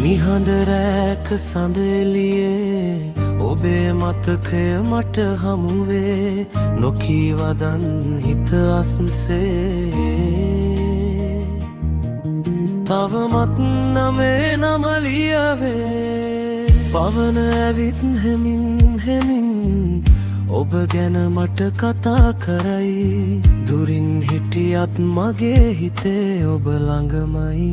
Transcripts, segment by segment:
නිහඬ රැක සඳෙලියේ ඔබේ මතකය මට හමුවේ නොකීවදන් හිත අස්සේ තවමත් නමේ නමලියවේ පවන ඇවිත් හෙමින් ඔබ ගැන මට කතා කරයි දුරින් හිටියත් මගේ හිතේ ඔබ ළඟමයි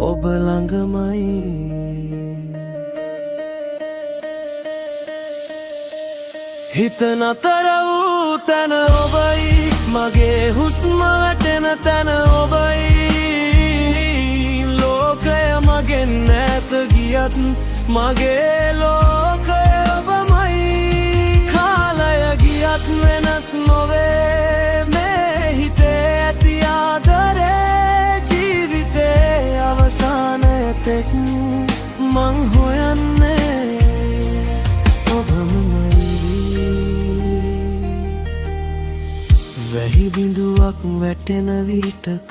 ඔබ ළඟමයි හිත නතර වූ තැන ඔබයි මගේ හුස්ම වැටෙන තැන ඔබයි ලෝකය මගෙන් ඈත ගියත් මගේ ලෝකය ඔබමයි කාලය ගියත් වෙනස් නොවේ මේ හිතේ ඇති ආදරේ ජීවිතේ අවසානයතෙක් මං හොයන්නේ ඔබමයි වැහි බිඳුවක් වැටෙන විටක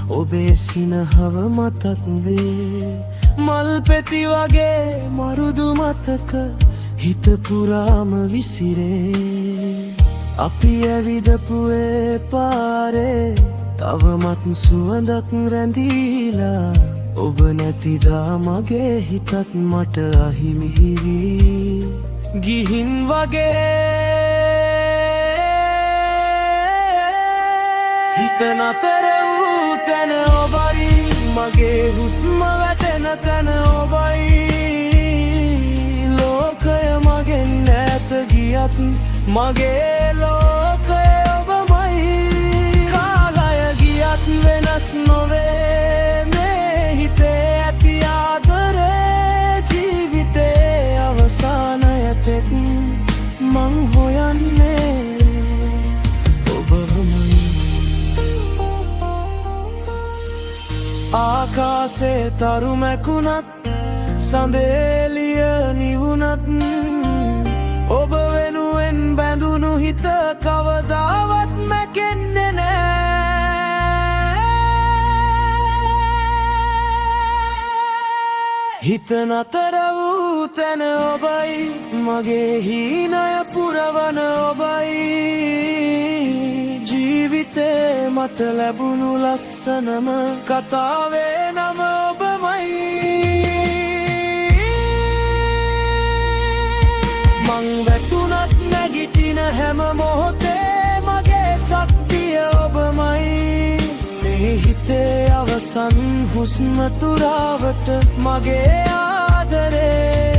ඔබේ සිනහව මතක් වේ මල් පෙති වගේ මරුදු මතක හිත පුරාම විසිරේ අපි ඇවිදපු ඒ පාරේ තවමත් සුවඳක් රැඳීලා ඔබ නැතිදා මගේ හිතත් මට අහිමිහිරි ගිහින් වගේ හිත නතර වූ තැන ඔබයි මගේ හුස්ම වැටෙන තැන ඔබයි ලෝකය මගෙන් ඈත ගියත් මගේ ලෝකය ඔබමයි කාලය ගියත් වෙනස් නොවේ මේ හිතේ ඇති ආදරේ ජීවිතේ අවසානයතෙක් මං හොයන්නේ ඔබමයි ආකාසේ තරු මැකුණත් සඳෙලිය නිවුණත් ඔබ වෙනුවෙන් බැඳුණු හිත කවදාවත් මැකෙන්නේ නෑ හිත නතර වූ තැන ඔබයි මගේ හීනය පුරවන ඔබයි ජීවිතේ මට ලැබුණු ලස්සනම කතාවේ නම ඔබමයි මං වැටුණත් නැගිටින හැම මොහොතේ මගේ ශක්තිය ඔබමයි මේ හිතේ අවසන් හුස්ම තුරාවට මගේ ආදරේ